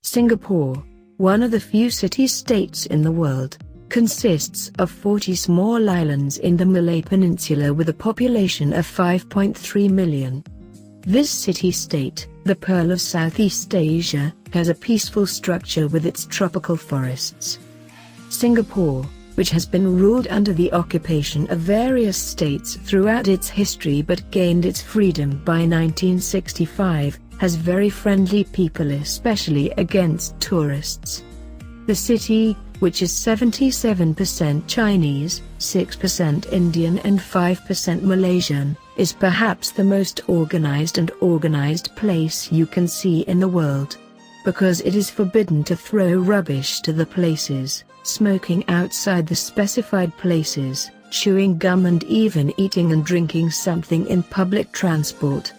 Singapore, one of the few city-states in the world, consists of 40 small islands in the Malay Peninsula with a population of 5.3 million. This city-state, the Pearl of Southeast Asia, has a peaceful structure with its tropical forests. Singapore, which has been ruled under the occupation of various states throughout its history but gained its freedom by 1965, has very friendly people, especially against tourists. The city, which is 77% Chinese, 6% Indian and 5% Malaysian, is perhaps the most organized place you can see in the world. Because it is forbidden to throw rubbish to the places, smoking outside the specified places, chewing gum and even eating and drinking something in public transport.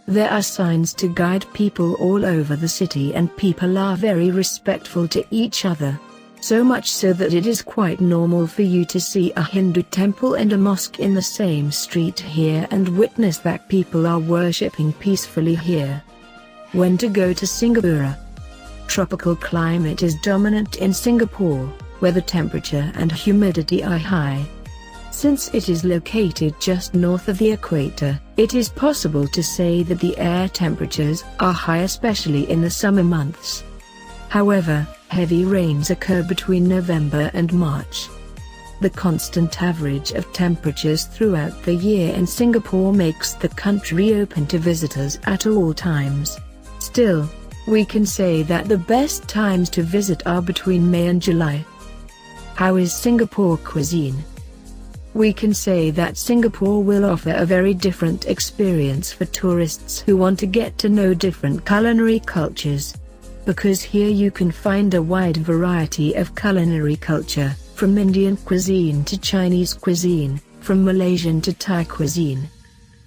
There are signs to guide people all over the city and people are very respectful to each other. So much so that it is quite normal for you to see a Hindu temple and a mosque in the same street here and witness that people are worshipping peacefully here. When to go to Singapore? Tropical climate is dominant in Singapore, where the temperature and humidity are high. Since it is located just north of the equator, it is possible to say that the air temperatures are high, especially in the summer months. However, heavy rains occur between November and March. The constant average of temperatures throughout the year in Singapore makes the country open to visitors at all times. Still, we can say that the best times to visit are between May and July. How is Singapore cuisine? We can say that Singapore will offer a very different experience for tourists who want to get to know different culinary cultures. Because here you can find a wide variety of culinary culture, from Indian cuisine to Chinese cuisine, from Malaysian to Thai cuisine.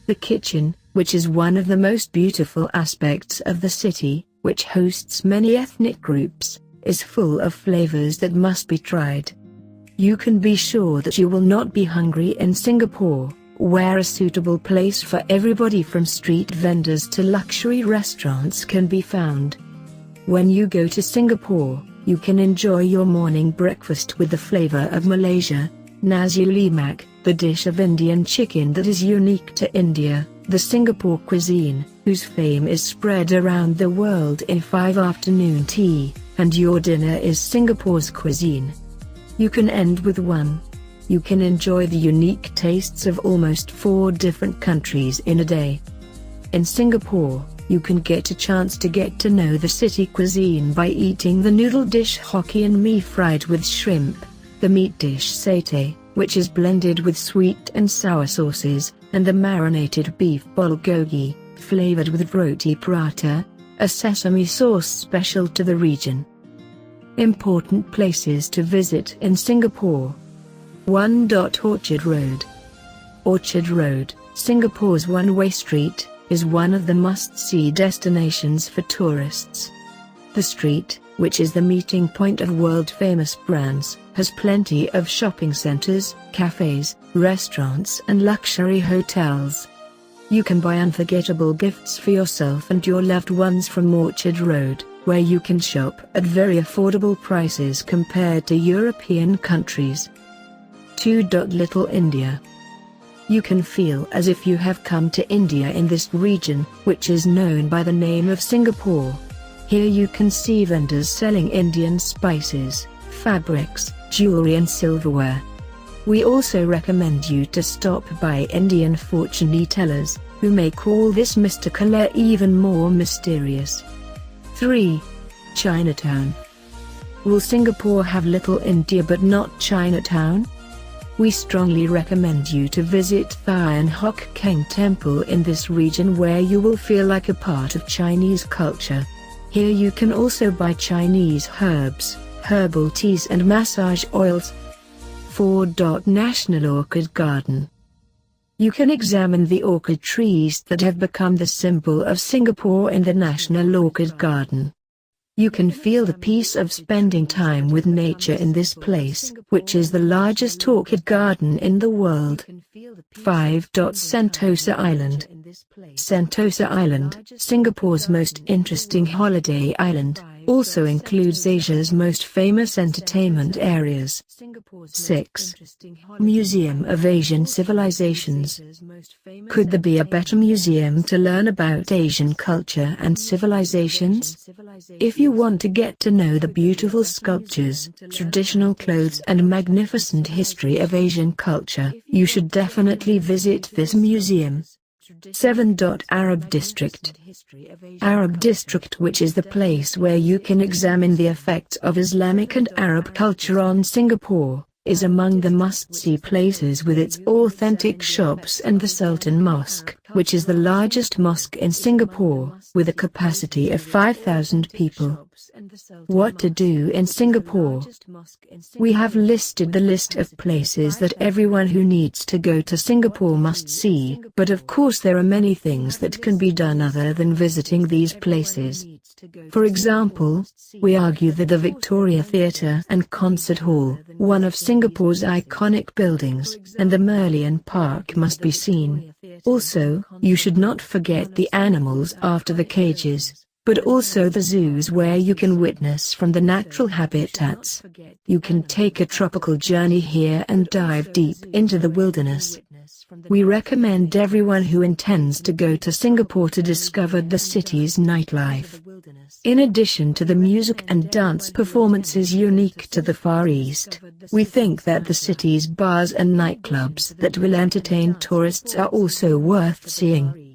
The kitchen, which is one of the most beautiful aspects of the city, which hosts many ethnic groups, is full of flavors that must be tried. You can be sure that you will not be hungry in Singapore, where a suitable place for everybody from street vendors to luxury restaurants can be found. When you go to Singapore, you can enjoy your morning breakfast with the flavor of Malaysia, nasi lemak, the dish of Indian chicken that is unique to India, the Singapore cuisine, whose fame is spread around the world in 5 afternoon tea, and your dinner is Singapore's cuisine. You can end with one. You can enjoy the unique tastes of almost 4 different countries in a day. In Singapore, you can get a chance to get to know the city cuisine by eating the noodle dish Hokkien mee fried with shrimp, the meat dish satay, which is blended with sweet and sour sauces, and the marinated beef bulgogi, flavored with roti prata, a sesame sauce special to the region. Important places to visit in Singapore. 1. Orchard Road. Orchard Road, Singapore's one-way street, is one of the must-see destinations for tourists. The street, which is the meeting point of world-famous brands, has plenty of shopping centers, cafes, restaurants and luxury hotels. You can buy unforgettable gifts for yourself and your loved ones from Orchard Road, where you can shop at very affordable prices compared to European countries. 2. Little India. You can feel as if you have come to India in this region, which is known by the name of Singapore. Here you can see vendors selling Indian spices, fabrics, jewelry and silverware. We also recommend you to stop by Indian fortune tellers, who make all this mystical air even more mysterious. 3. Chinatown. Will Singapore have Little India but not Chinatown? We strongly recommend you to visit Thian Hock Keng Temple in this region, where you will feel like a part of Chinese culture. Here you can also buy Chinese herbs, herbal teas and massage oils. 4. National Orchid Garden. You can examine the orchid trees that have become the symbol of Singapore in the National Orchid Garden. You can feel the peace of spending time with nature in this place, which is the largest orchid garden in the world. 5. Sentosa Island. Sentosa Island, Singapore's most interesting holiday island, also includes Asia's most famous entertainment areas. 6. Museum of Asian Civilizations. Could there be a better museum to learn about Asian culture and civilizations? If you want to get to know the beautiful sculptures, traditional clothes and magnificent history of Asian culture, you should definitely visit this museum. 7. Arab District. Arab District, which is the place where you can examine the effects of Islamic and Arab culture on Singapore, is among the must-see places with its authentic shops and the Sultan Mosque, which is the largest mosque in Singapore, with a capacity of 5,000 people. What to do in Singapore? We have listed the list of places that everyone who needs to go to Singapore must see, but of course there are many things that can be done other than visiting these places. For example, we argue that the Victoria Theatre and Concert Hall, one of Singapore's iconic buildings, and the Merlion Park must be seen. Also, you should not forget the animals after the cages, but also the zoos where you can witness from the natural habitats. You can take a tropical journey here and dive deep into the wilderness. We recommend everyone who intends to go to Singapore to discover the city's nightlife. In addition to the music and dance performances unique to the Far East, we think that the city's bars and nightclubs that will entertain tourists are also worth seeing.